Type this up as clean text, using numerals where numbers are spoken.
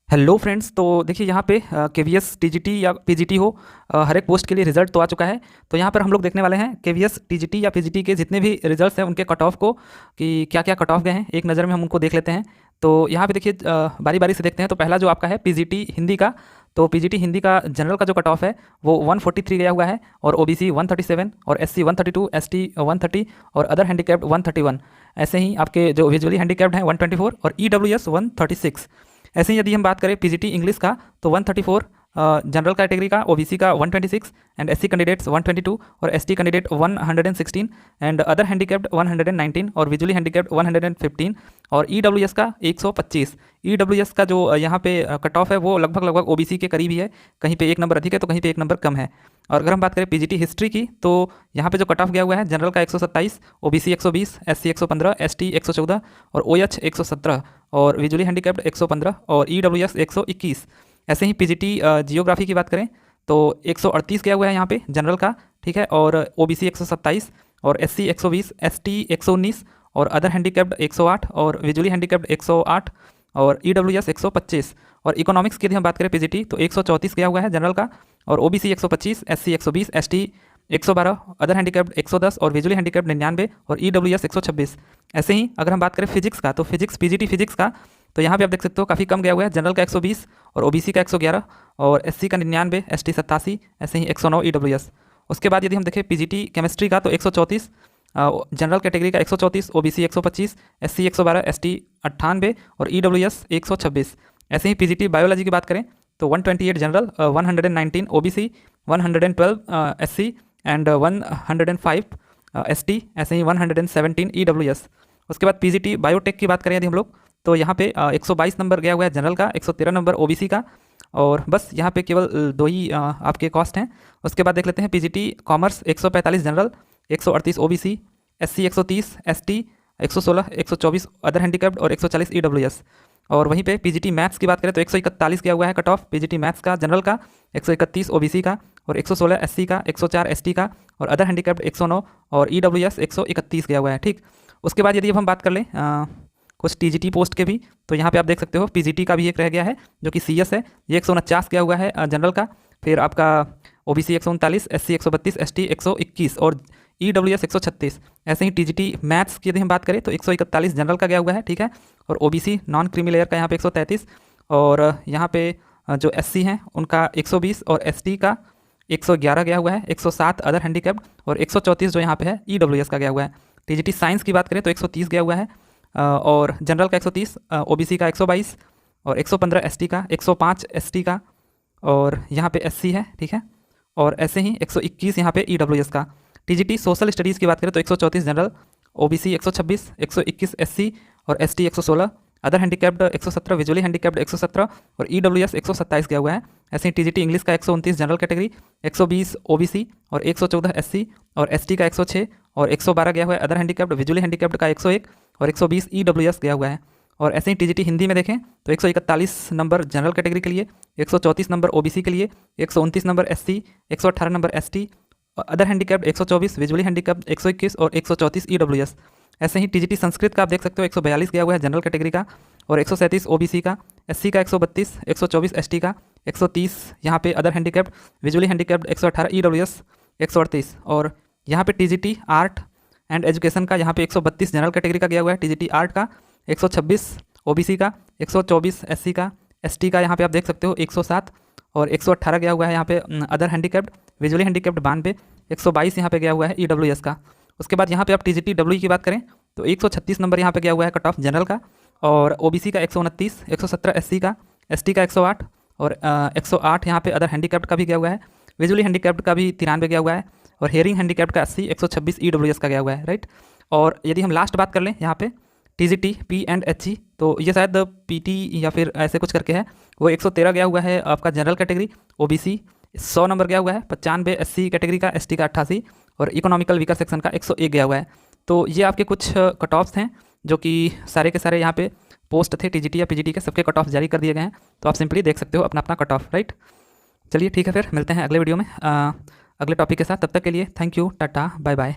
Hello friends. तो देखिए यहाँ पे केवीएस टीजीटी या पीजीटी हो, हर एक पोस्ट के लिए रिजल्ट तो आ चुका है। तो यहाँ पर हम लोग देखने वाले हैं केवीएस टीजीटी या पीजीटी के जितने भी रिजल्ट्स हैं उनके कट ऑफ को, कि क्या क्या कट ऑफ गए हैं, एक नज़र में हम उनको देख लेते हैं। तो यहाँ पे देखिए बारी बारी से देखते हैं। तो पहला जो आपका है पीजीटी हिंदी का, तो पीजीटी हिंदी का जनरल का जो कट ऑफ है वो 143 गया हुआ है, और ओबीसी 137, और एससी 132, एसटी 130, और अदर हैंडीकैप्ड 131। ऐसे ही आपके जो विजुअली हैंडीकैप्ड हैं 124, और ईडब्ल्यूएस 136। ऐसे ही यदि हम बात करें पीजीटी इंग्लिश का तो 134 जनरल कैटेगरी का, ओबीसी का 126, एंड एससी कैंडिडेट्स 122, और ST candidate 116, and other handicapped 119, और विजुअली हैंडीकैप्ड 115, और ईडब्ल्यूएस का 125। ईडब्ल्यूएस का जो यहाँ पे कट ऑफ है वो लगभग लगभग ओबीसी के करीब ही है, कहीं पे एक नंबर अधिक है तो कहीं पे एक नंबर कम है। और अगर हम बात करें पीजीटी हिस्ट्री की तो यहाँ पे जो कट ऑफ गया हुआ है जनरल का 127, ओबीसी 120, एससी 115, एसटी 114, और ओएच 117, और विजुअली हैंडीकैप्ड 115, और ईडब्ल्यूएस 121। ऐसे ही पीजीटी जियोग्राफी की बात करें तो 138 गया हुआ है यहाँ पे जनरल का, ठीक है, और ओबीसी 127, और एससी 120, एसटी 119, और अदर हैंडीकैप्ड 108, और विजुअली हैंडीकैप्ड 108, और ईडब्ल्यूएस 125। और इकोनॉमिक्स की यदि हम बात करें पीजीटी तो 134 गया हुआ है जनरल का, और OBC 125, SC 120, ST 112, other handicapped 110, और विजुअली हैंडीकैप्ड 99, और ईडब्ल्यूएस 126। ऐसे ही अगर हम बात करें फिजिक्स का तो फिजिक्स पीजीटी फिजिक्स का तो यहाँ पे आप देख सकते हो काफ़ी कम गया हुआ है, जनरल का 120, और ओबीसी का 111, और एससी का 99, एसटी 87, ऐसे ही 109 ईडब्ल्यूएस। उसके बाद यदि हम देखें पीजीटी केमिस्ट्री का तो 134, जनरल कैटेगरी का 134, ओबीसी 125, एससी 112, एसटी 98, और ईडब्ल्यूएस 126। ऐसे ही पीजीटी बायोलॉजी की बात करें तो 128 general, 119 OBC, 112 SC, and 105 ST, ऐसे ही 117 ईडब्ल्यूएस। उसके बाद पीजीटी बायोटेक की बात करें यदि हम लोग तो यहाँ पे 122 नंबर गया हुआ है जनरल का, 113 नंबर ओबीसी का, और बस यहाँ पे केवल दो ही आपके कॉस्ट हैं। उसके बाद देख लेते हैं PGT commerce 145 general, 138 OBC, SC 130, ST 116, 124 other handicapped, और 140 ईडब्ल्यूएस। और वहीं पे पीजीटी मैथ्स की बात करें तो 141 गया हुआ है कट ऑफ पीजीटी मैथ्स का जनरल का, 131 ओबीसी का, और 116 एससी का, 104 एसटी का, और अदर हैंडीकैप्ड 109, और ईडब्ल्यूएस 131 गया हुआ है, ठीक। उसके बाद यदि अब हम बात कर लें कुछ टीजीटी पोस्ट के भी तो यहाँ पे आप देख सकते हो पीजीटी का भी एक रह गया है जो कि सीएस है, ये 149 गया हुआ है जनरल का। फिर आपका ओबीसी 139, एससी 132, एसटी 121, और ईडब्ल्यूएस 136। ऐसे ही टीजीटी मैथ्स की यदि हम बात करें तो 141 जनरल का गया हुआ है, ठीक है, और ओबीसी नॉन क्रीमी लेयर का यहाँ पे 133, और यहाँ पे जो एससी हैं उनका 120, और एसटी का 111 गया हुआ है, 107 अदर हैंडीकैप्ड, और 134 जो यहाँ पे है ईडब्ल्यूएस का गया हुआ है। टीजीटी साइंस की बात करें तो 130 गया हुआ है, और जनरल का 130, ओबीसी का 122, और 115 एसटी का, 105 एसटी का, और यहाँ पे एससी है, ठीक है, और ऐसे ही 121 यहाँ पे ईडब्ल्यूएस का। टीजीटी सोशल स्टडीज़ की बात करें तो 134 जनरल, ओबीसी 126, 121 एससी, और ST 116, other handicapped 117, visually handicapped 117, और ईडब्ल्यूएस 127 गया हुआ है। ऐसे ही टीजीटी इंग्लिश का 129 जनरल कैटेगरी, 120 ओबीसी, और 114 एससी, और एसटी का 106, और 112 गया हुआ है अदर हैंडीकैप्ड, विजुअली हैंडीकैप्ड का 101, और 120 ईडब्ल्यूएस गया हुआ है। और ऐसे ही टीजीटी हिंदी में देखें तो 141 नंबर जनरल कैटेगरी के लिए, 134 नंबर ओबीसी के लिए, 129 number SC, 118 number ST, other handicapped 124, visually handicapped 121, और 134 ईडब्ल्यूएस। ऐसे ही टीजीटी संस्कृत का आप देख सकते हो 142 गया हुआ है जनरल कैटेगरी का, और 137 ओबीसी का, एससी का 132, 124 एसटी का, 130 यहाँ पे other handicapped, visually handicapped 118 EWS 138। और यहाँ पे टीजीटी आर्ट एंड एजुकेशन का यहाँ पे 132 जनरल कैटेगरी का गया हुआ है, टीजीटी आर्ट का 126 ओबीसी का, 124 एससी का, एसटी का यहाँ पे आप देख सकते हो 107, और 118 गया हुआ है यहाँ पे अदर हैंडीकैप्ड, विजुअली हैंडीकैप्ड 92, 122 यहाँ पे गया हुआ है ईडब्ल्यूएस का। उसके बाद यहाँ पे आप टीजीटी डब्ल्यू की बात करें तो 136 नंबर यहाँ पे गया हुआ है कट ऑफ जनरल का, और ओबीसी का 129, 117 एससी का, एसटी का 108, और 108 यहाँ पे अदर हैंडीकैप्ड का भी गया हुआ है, विजुअली हैंडीकैप्ड का भी 93 गया हुआ है, और हेयरिंग हैंडीकैप्ड का 80, 126 ईडब्ल्यूएस का गया हुआ है, राइट। और यदि हम लास्ट बात कर लें यहाँ पे TGT P and H G तो ये शायद पीटी या फिर ऐसे कुछ करके है, वो 113 गया हुआ है आपका जनरल कैटेगरी, ओबीसी 100 नंबर गया हुआ है, 95 एससी कैटेगरी का, एसटी का 88, और इकोनॉमिकल वीकर सेक्शन का 101 गया हुआ है। तो ये आपके कुछ कट ऑफ्स हैं जो कि सारे के सारे यहाँ पे पोस्ट थे टीजीटी या पीजीटी के, सबके कट ऑफ जारी कर दिए गए हैं। तो आप सिंपली देख सकते हो अपना अपना कट ऑफ, राइट। चलिए ठीक है, फिर मिलते हैं अगले वीडियो में अगले टॉपिक के साथ। तब तक के लिए thank you, tata, bye bye.